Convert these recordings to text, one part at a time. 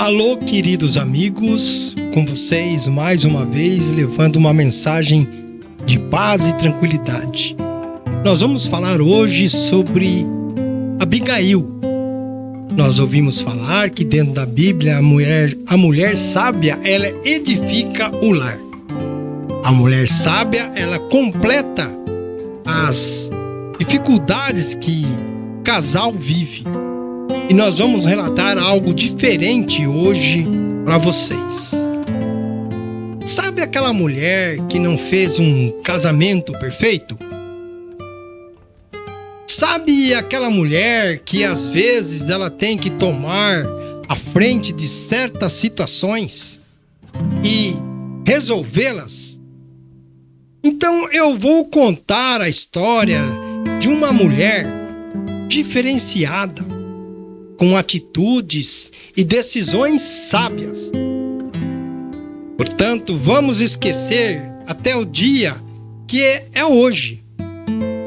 Alô, queridos amigos, com vocês mais uma vez, levando uma mensagem de paz e tranquilidade. Nós vamos falar hoje sobre Abigail. Nós ouvimos falar que dentro da Bíblia a mulher sábia, ela edifica o lar. A mulher sábia, ela completa as dificuldades que o casal vive. E nós vamos relatar algo diferente hoje para vocês. Sabe aquela mulher que não fez um casamento perfeito? Sabe aquela mulher que às vezes ela tem que tomar a frente de certas situações e resolvê-las? Então eu vou contar a história de uma mulher diferenciada, com atitudes e decisões sábias. Portanto, vamos esquecer até o dia que é hoje,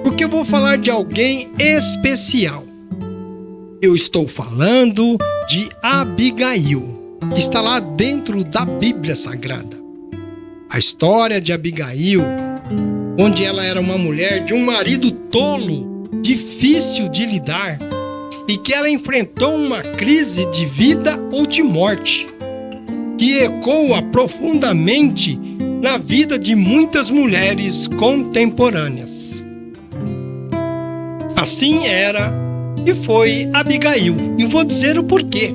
porque eu vou falar de alguém especial. Eu estou falando de Abigail, que está lá dentro da Bíblia Sagrada. A história de Abigail, onde ela era uma mulher de um marido tolo, difícil de lidar, e que ela enfrentou uma crise de vida ou de morte, que ecoa profundamente na vida de muitas mulheres contemporâneas. Assim era e foi Abigail, e vou dizer o porquê.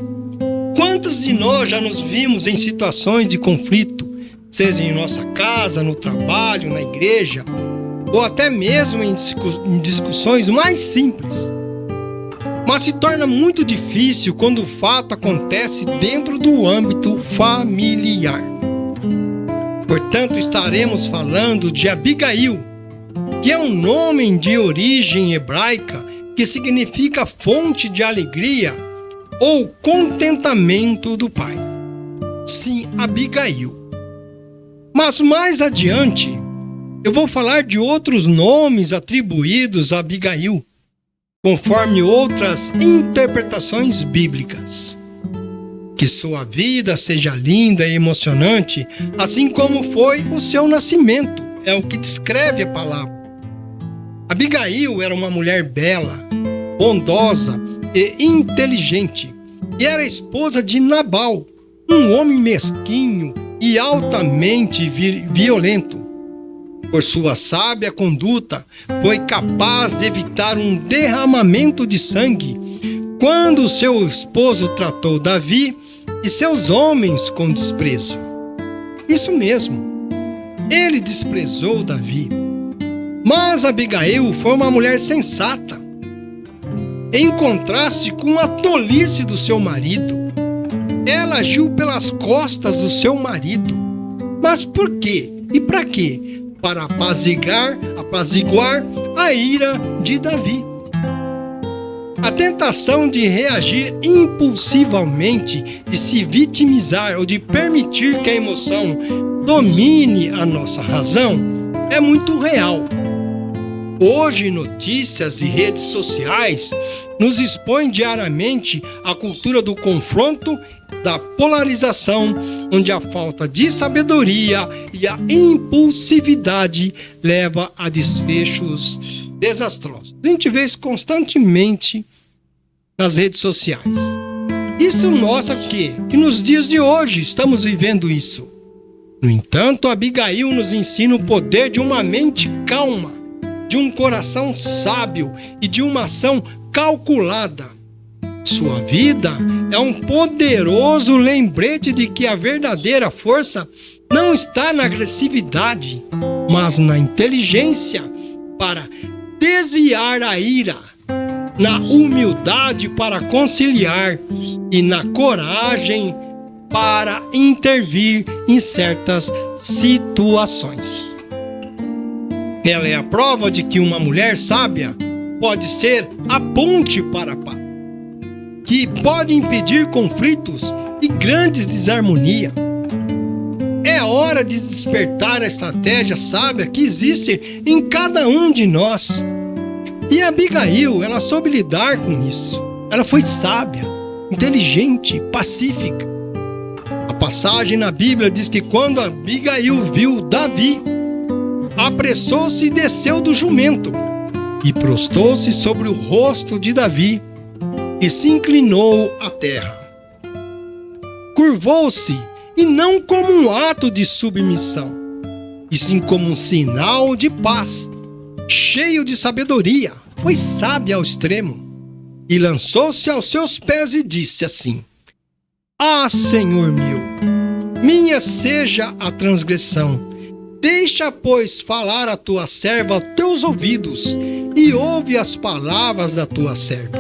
Quantos de nós já nos vimos em situações de conflito, seja em nossa casa, no trabalho, na igreja, ou até mesmo em discussões mais simples. Mas se torna muito difícil quando o fato acontece dentro do âmbito familiar. Portanto, estaremos falando de Abigail, que é um nome de origem hebraica que significa fonte de alegria ou contentamento do pai. Sim, Abigail. Mas mais adiante, eu vou falar de outros nomes atribuídos a Abigail, conforme outras interpretações bíblicas. Que sua vida seja linda e emocionante, assim como foi o seu nascimento, é o que descreve a palavra. Abigail era uma mulher bela, bondosa e inteligente, e era esposa de Nabal, um homem mesquinho e altamente violento. Por sua sábia conduta, foi capaz de evitar um derramamento de sangue quando seu esposo tratou Davi e seus homens com desprezo. Isso mesmo, ele desprezou Davi. Mas Abigail foi uma mulher sensata, em contraste com a tolice do seu marido. Ela agiu pelas costas do seu marido. Mas por quê? E para quê? Para apaziguar a ira de Davi. A tentação de reagir impulsivamente, de se vitimizar ou de permitir que a emoção domine a nossa razão é muito real. Hoje, notícias e redes sociais nos expõem diariamente à cultura do confronto, da polarização, onde a falta de sabedoria e a impulsividade leva a desfechos desastrosos. A gente vê isso constantemente nas redes sociais. Isso mostra que nos dias de hoje estamos vivendo isso. No entanto, Abigail nos ensina o poder de uma mente calma, de um coração sábio e de uma ação calculada. Sua vida é um poderoso lembrete de que a verdadeira força não está na agressividade, mas na inteligência para desviar a ira, na humildade para conciliar e na coragem para intervir em certas situações. Ela é a prova de que uma mulher sábia pode ser a ponte para a paz, que pode impedir conflitos e grandes desarmonias. É hora de despertar a estratégia sábia que existe em cada um de nós. E Abigail, ela soube lidar com isso. Ela foi sábia, inteligente, pacífica. passagem na Bíblia diz que quando Abigail viu Davi, apressou-se e desceu do jumento e prostou-se sobre o rosto de Davi e se inclinou à terra. Curvou-se, e não como um ato de submissão, e sim como um sinal de paz, cheio de sabedoria. Foi sábia ao extremo, e lançou-se aos seus pés e disse assim: Ah, Senhor meu, minha seja a transgressão. Deixa, pois, falar a tua serva aos teus ouvidos, e ouve as palavras da tua serva.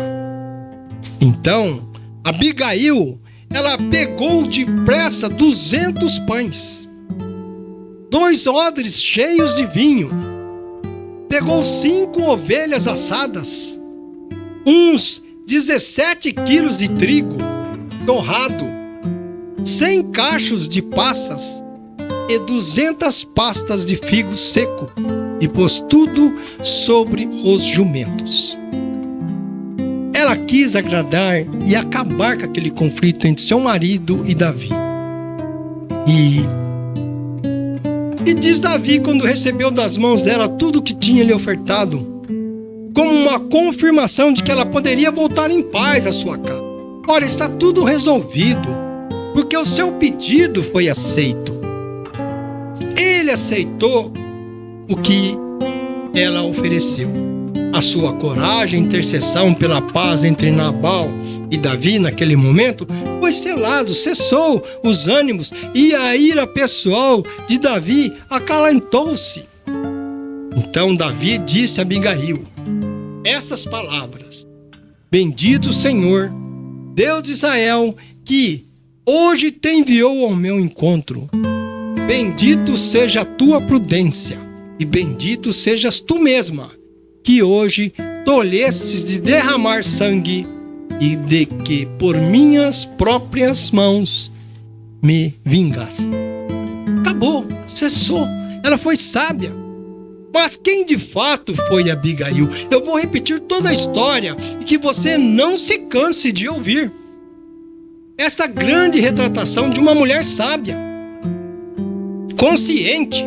Então, Abigail, ela pegou depressa 200 pães, 2 odres cheios de vinho, pegou 5 ovelhas assadas, uns 17 quilos de trigo torrado, 100 cachos de passas e 200 pastas de figo seco, e pôs tudo sobre os jumentos. Ela quis agradar e acabar com aquele conflito entre seu marido e Davi. E diz Davi, quando recebeu das mãos dela tudo o que tinha lhe ofertado, como uma confirmação de que ela poderia voltar em paz à sua casa. Ora, está tudo resolvido, porque o seu pedido foi aceito. Ele aceitou o que ela ofereceu. A sua coragem e intercessão pela paz entre Nabal e Davi naquele momento foi selado, cessou os ânimos, e a ira pessoal de Davi acalentou-se. Então Davi disse a Abigail essas palavras: Bendito o Senhor, Deus de Israel, que hoje te enviou ao meu encontro. Bendito seja a tua prudência, e bendito sejas tu mesma, que hoje tolhestes de derramar sangue, e de que por minhas próprias mãos me vingaste. Acabou, cessou. Ela foi sábia. Mas quem de fato foi Abigail? Eu vou repetir toda a história e que você não se canse de ouvir. Esta grande retratação de uma mulher sábia, consciente,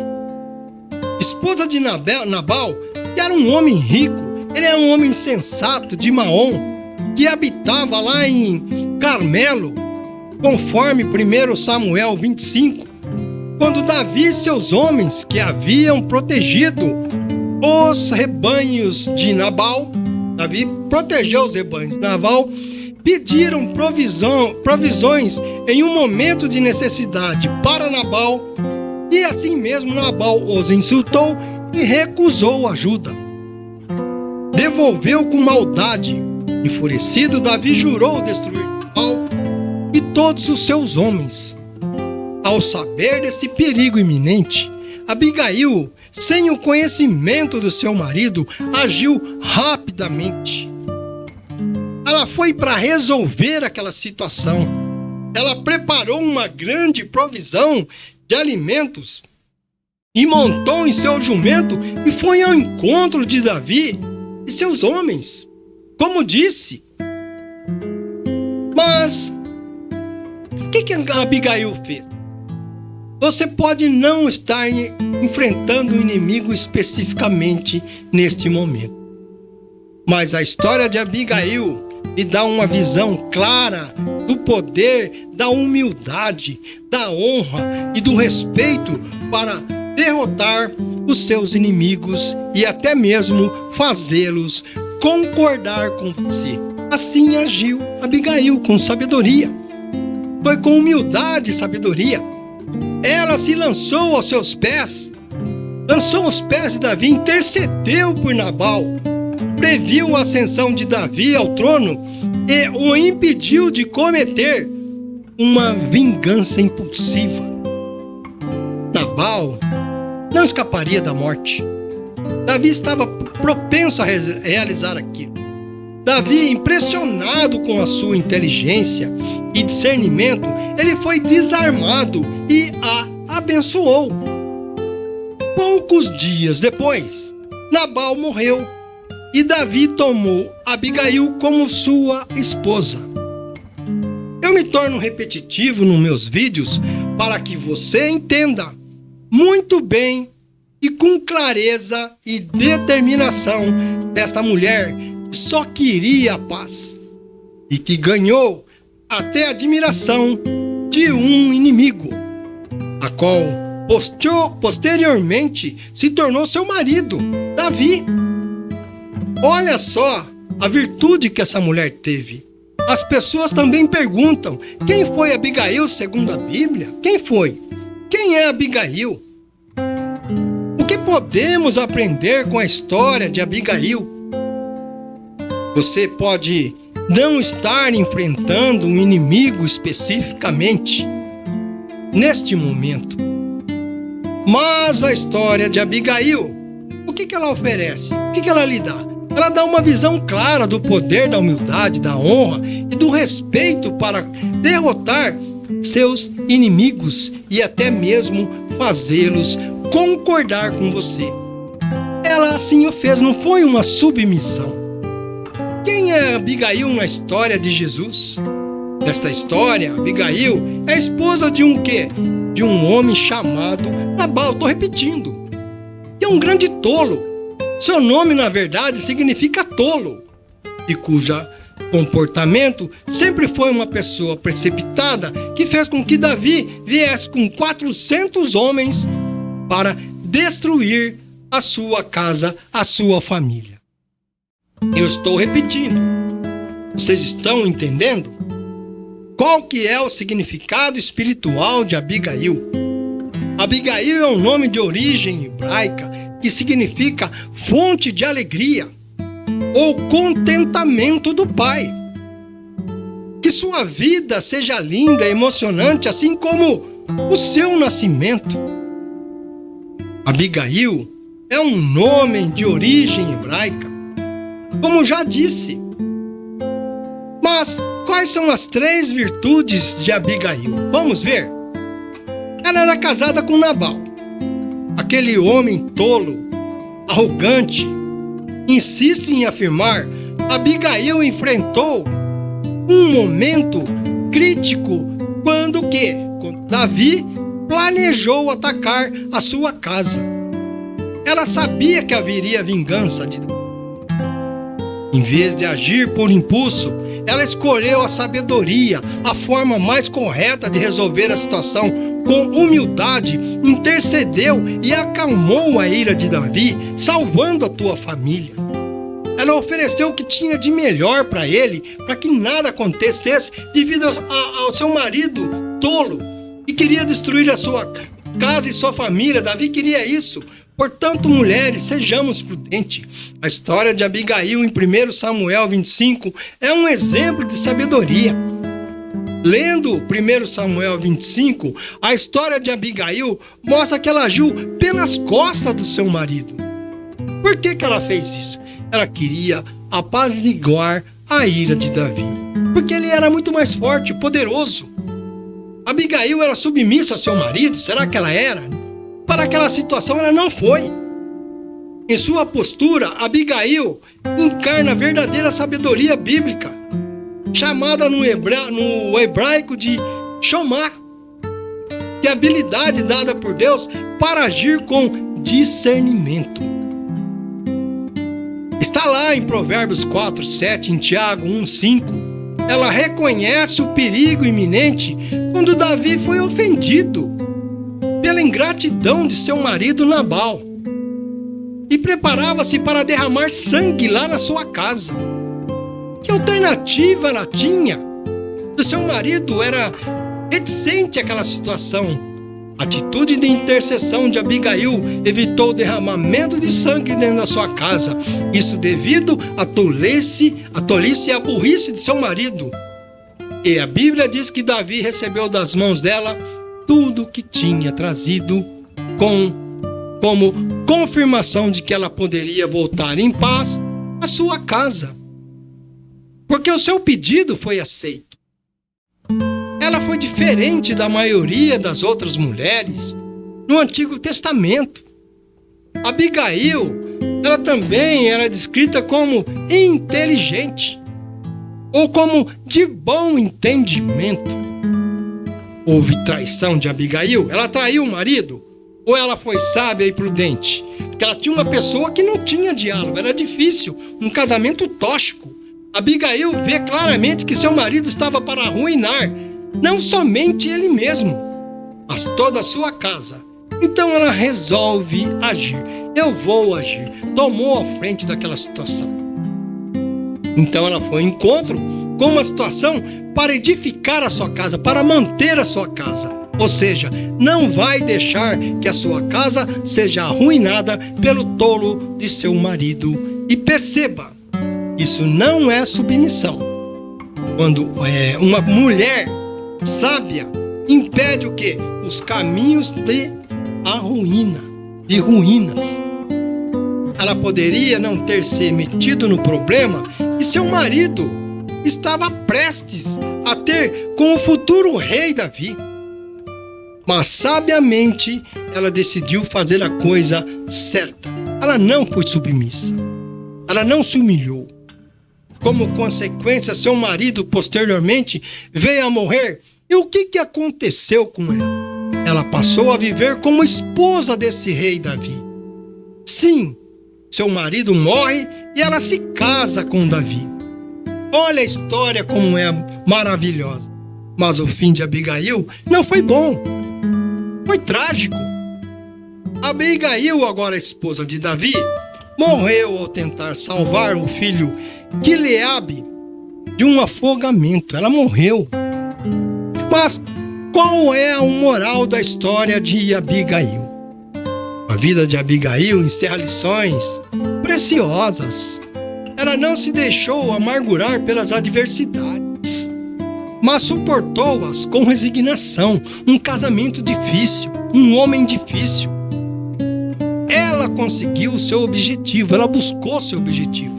esposa de Nabal, que era um homem rico. Ele era um homem sensato de Maom, que habitava lá em Carmelo, conforme 1 Samuel 25, quando Davi e seus homens, que haviam protegido os rebanhos de Nabal, Davi protegeu os rebanhos de Nabal, pediram provisões em um momento de necessidade para Nabal, e assim mesmo Nabal os insultou e recusou ajuda. Devolveu com maldade. Enfurecido, Davi jurou destruir Nabal e todos os seus homens. Ao saber deste perigo iminente, Abigail, sem o conhecimento do seu marido, agiu rapidamente. Ela foi para resolver aquela situação. Ela preparou uma grande provisão de alimentos e montou em seu jumento e foi ao encontro de Davi e seus homens, como disse. Mas o que a Abigail fez? Você pode não estar enfrentando o inimigo especificamente neste momento, mas a história de Abigail lhe dá uma visão clara do poder, da humildade, da honra e do respeito para derrotar os seus inimigos e até mesmo fazê-los concordar com você. Assim agiu Abigail, com sabedoria. Foi com humildade e sabedoria. Ela se lançou aos seus pés, lançou os pés de Davi, intercedeu por Nabal, previu a ascensão de Davi ao trono e o impediu de cometer uma vingança impulsiva. Nabal não escaparia da morte. Davi estava propenso a realizar aquilo. Davi, impressionado com a sua inteligência e discernimento, ele foi desarmado e a abençoou. Poucos dias depois, Nabal morreu e Davi tomou Abigail como sua esposa. Eu me torno repetitivo nos meus vídeos para que você entenda muito bem e com clareza e determinação desta mulher que só queria a paz e que ganhou até a admiração de um inimigo, a qual posteriormente se tornou seu marido, Davi. Olha só a virtude que essa mulher teve. As pessoas também perguntam: quem foi Abigail segundo a Bíblia? Quem foi? Quem é Abigail? O que podemos aprender com a história de Abigail? Você pode não estar enfrentando um inimigo especificamente neste momento, mas a história de Abigail, o que ela oferece? O que ela lhe dá? Ela dá uma visão clara do poder da humildade, da honra e do respeito para derrotar seus inimigos e até mesmo fazê-los concordar com você. Ela assim o fez, não foi uma submissão. Quem é Abigail na história de Jesus? Nesta história, Abigail é a esposa de um quê? De um homem chamado Nabal, estou repetindo, que é um grande tolo. Seu nome, na verdade, significa tolo, e cujo comportamento sempre foi uma pessoa precipitada, que fez com que Davi viesse com 400 homens para destruir a sua casa, a sua família. Eu estou repetindo. Vocês estão entendendo? Qual que é o significado espiritual de Abigail? Abigail é um nome de origem hebraica que significa fonte de alegria ou contentamento do Pai. Que sua vida seja linda, emocionante, assim como o seu nascimento. Abigail é um nome de origem hebraica, como já disse. Mas quais são as 3 virtudes de Abigail? Vamos ver. Ela era casada com Nabal, aquele homem tolo, arrogante. Insiste em afirmar: Abigail enfrentou um momento crítico quando Davi planejou atacar a sua casa. Ela sabia que haveria vingança de Davi. Em vez de agir por impulso, ela escolheu a sabedoria, a forma mais correta de resolver a situação. Com humildade, intercedeu e acalmou a ira de Davi, salvando a tua família. Ela ofereceu o que tinha de melhor para ele, para que nada acontecesse devido ao seu marido tolo, que queria destruir a sua casa e sua família. Davi queria isso. Portanto, mulheres, sejamos prudentes. A história de Abigail em 1 Samuel 25 é um exemplo de sabedoria. Lendo 1 Samuel 25, a história de Abigail mostra que ela agiu pelas costas do seu marido. Por que ela fez isso? Ela queria apaziguar a ira de Davi, porque ele era muito mais forte e poderoso. Abigail era submissa ao seu marido? Será que ela era? Para aquela situação ela não foi. Em sua postura, Abigail encarna a verdadeira sabedoria bíblica, chamada no hebraico de Shomá, que é a habilidade dada por Deus para agir com discernimento. Está lá em Provérbios 4:7, em Tiago 1:5. Ela reconhece o perigo iminente quando Davi foi ofendido pela ingratidão de seu marido Nabal e preparava-se para derramar sangue lá na sua casa. Que alternativa ela tinha? O seu marido era reticente àquela situação. A atitude de intercessão de Abigail evitou o derramamento de sangue dentro da sua casa. Isso devido à tolice e à burrice de seu marido. E a Bíblia diz que Davi recebeu das mãos dela tudo o que tinha trazido como confirmação de que ela poderia voltar em paz à sua casa. Porque o seu pedido foi aceito. Ela foi diferente da maioria das outras mulheres no Antigo Testamento. Abigail, ela também era descrita como inteligente. ou como de bom entendimento. Houve traição de Abigail? Ela traiu o marido? Ou ela foi sábia e prudente? Porque ela tinha uma pessoa que não tinha diálogo, era difícil, um casamento tóxico. Abigail vê claramente que seu marido estava para arruinar, não somente ele mesmo, mas toda a sua casa. Então ela resolve agir. Eu vou agir. Tomou a frente daquela situação. Então ela foi ao encontro com uma situação para edificar a sua casa, para manter a sua casa. Ou seja, não vai deixar que a sua casa seja arruinada pelo tolo de seu marido. E perceba, isso não é submissão. Quando uma mulher sábia impede o quê? Os caminhos de ruínas. Ela poderia não ter se metido no problema e seu marido estava prestes a ter com o futuro rei Davi. Mas sabiamente ela decidiu fazer a coisa certa. Ela não foi submissa. Ela não se humilhou. Como consequência, seu marido posteriormente veio a morrer. E o que aconteceu com ela? Ela passou a viver como esposa desse rei Davi. Sim, seu marido morre e ela se casa com Davi. Olha a história como é maravilhosa. Mas o fim de Abigail não foi bom. Foi trágico. Abigail, agora esposa de Davi, morreu ao tentar salvar o filho Gileade de um afogamento. Ela morreu. Mas qual é a moral da história de Abigail? A vida de Abigail encerra lições preciosas. Ela não se deixou amargurar pelas adversidades, mas suportou-as com resignação. Um casamento difícil, um homem difícil. Ela conseguiu o seu objetivo, ela buscou seu objetivo.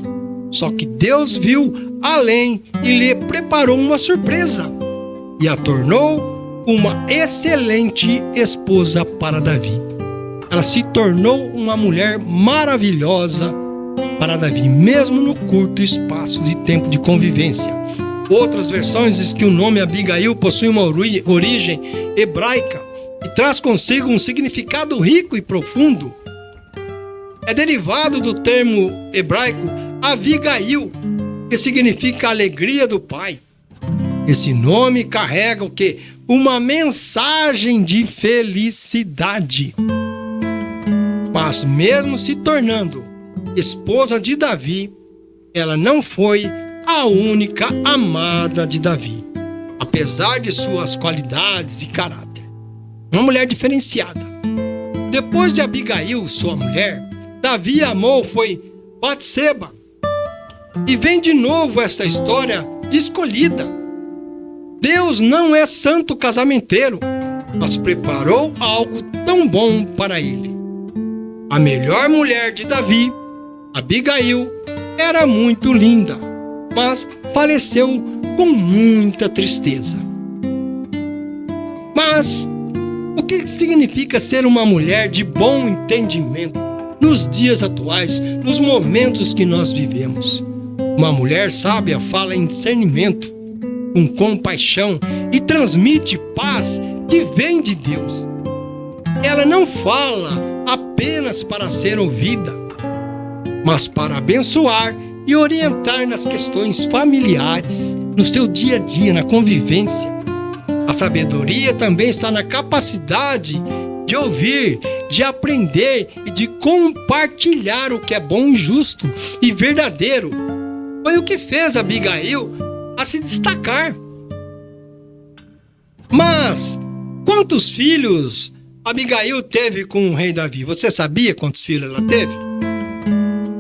Só que Deus viu além e lhe preparou uma surpresa e a tornou uma excelente esposa para Davi. Ela se tornou uma mulher maravilhosa para Davi, mesmo no curto espaço de tempo de convivência. Outras versões dizem que o nome Abigail possui uma origem hebraica e traz consigo um significado rico e profundo. É derivado do termo hebraico Avigail, que significa alegria do pai. Esse nome carrega o quê? Uma mensagem de felicidade. Mas mesmo se tornando esposa de Davi, ela não foi a única amada de Davi, apesar de suas qualidades e caráter. Uma mulher diferenciada. Depois de Abigail, sua mulher, Davi amou foi Batseba. E vem de novo essa história de escolhida. Deus não é santo casamenteiro, mas preparou algo tão bom para ele. A melhor mulher de Davi, Abigail, era muito linda, mas faleceu com muita tristeza. Mas o que significa ser uma mulher de bom entendimento nos dias atuais, nos momentos que nós vivemos? Uma mulher sábia fala em discernimento, com compaixão e transmite paz que vem de Deus. Ela não fala apenas para ser ouvida, mas para abençoar e orientar nas questões familiares, no seu dia a dia, na convivência. A sabedoria também está na capacidade de ouvir, de aprender e de compartilhar o que é bom e justo e verdadeiro. Foi o que fez Abigail a se destacar. Mas quantos filhos Abigail teve com o rei Davi? Você sabia quantos filhos ela teve?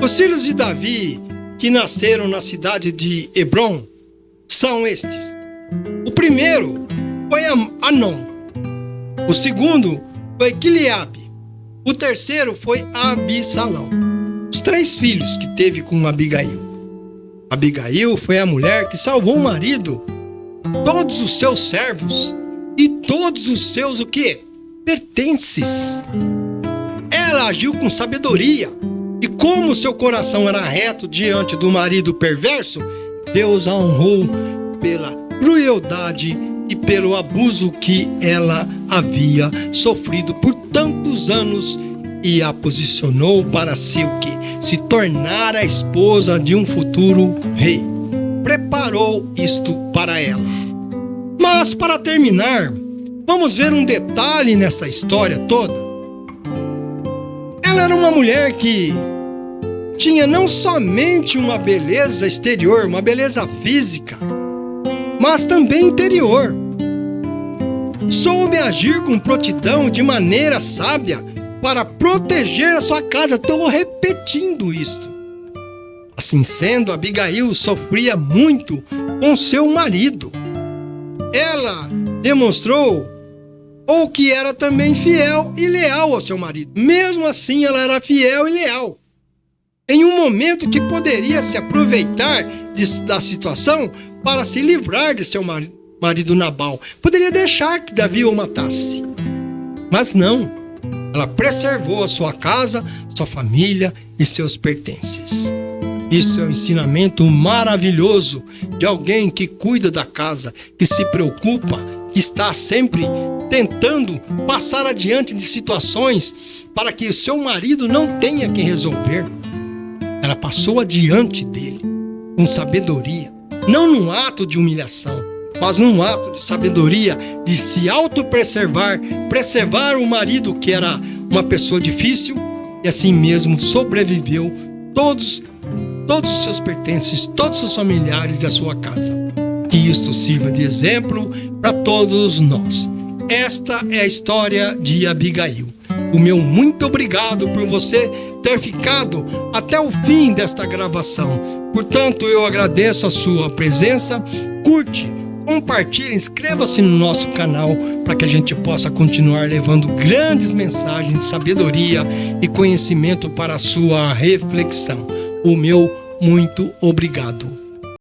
Os filhos de Davi que nasceram na cidade de Hebrom são estes. O primeiro foi Anon. O segundo foi Gileade. O terceiro foi Absalão. Os 3 filhos que teve com Abigail. Abigail foi a mulher que salvou o marido, todos os seus servos e todos os seus o quê? Pertences. Ela agiu com sabedoria e como seu coração era reto diante do marido perverso, Deus a honrou pela crueldade e pelo abuso que ela havia sofrido por tantos anos e a posicionou para si o quê? Se tornar a esposa de um futuro rei. Preparou isto para ela. Mas para terminar, vamos ver um detalhe nessa história toda. Ela era uma mulher que tinha não somente uma beleza exterior, uma beleza física, mas também interior. Soube agir com prontidão, de maneira sábia, para proteger a sua casa. Estou repetindo isso. Assim sendo, Abigail sofria muito com seu marido. Ela demonstrou ou que era também fiel e leal ao seu marido. Mesmo assim, ela era fiel e leal. Em um momento que poderia se aproveitar da situação para se livrar de seu marido Nabal. Poderia deixar que Davi o matasse. Mas não. Ela preservou a sua casa, sua família e seus pertences. Isso é um ensinamento maravilhoso de alguém que cuida da casa, que se preocupa, que está sempre tentando passar adiante de situações para que o seu marido não tenha que resolver. Ela passou adiante dele com sabedoria, não num ato de humilhação, mas num ato de sabedoria, de se autopreservar, preservar o marido que era uma pessoa difícil e assim mesmo sobreviveu todos os seus pertences, todos os familiares da sua casa. Que isto sirva de exemplo para todos nós. Esta é a história de Abigail. O meu muito obrigado por você ter ficado até o fim desta gravação. Portanto, eu agradeço a sua presença. Curte, compartilhe, inscreva-se no nosso canal para que a gente possa continuar levando grandes mensagens de sabedoria e conhecimento para a sua reflexão. O meu muito obrigado.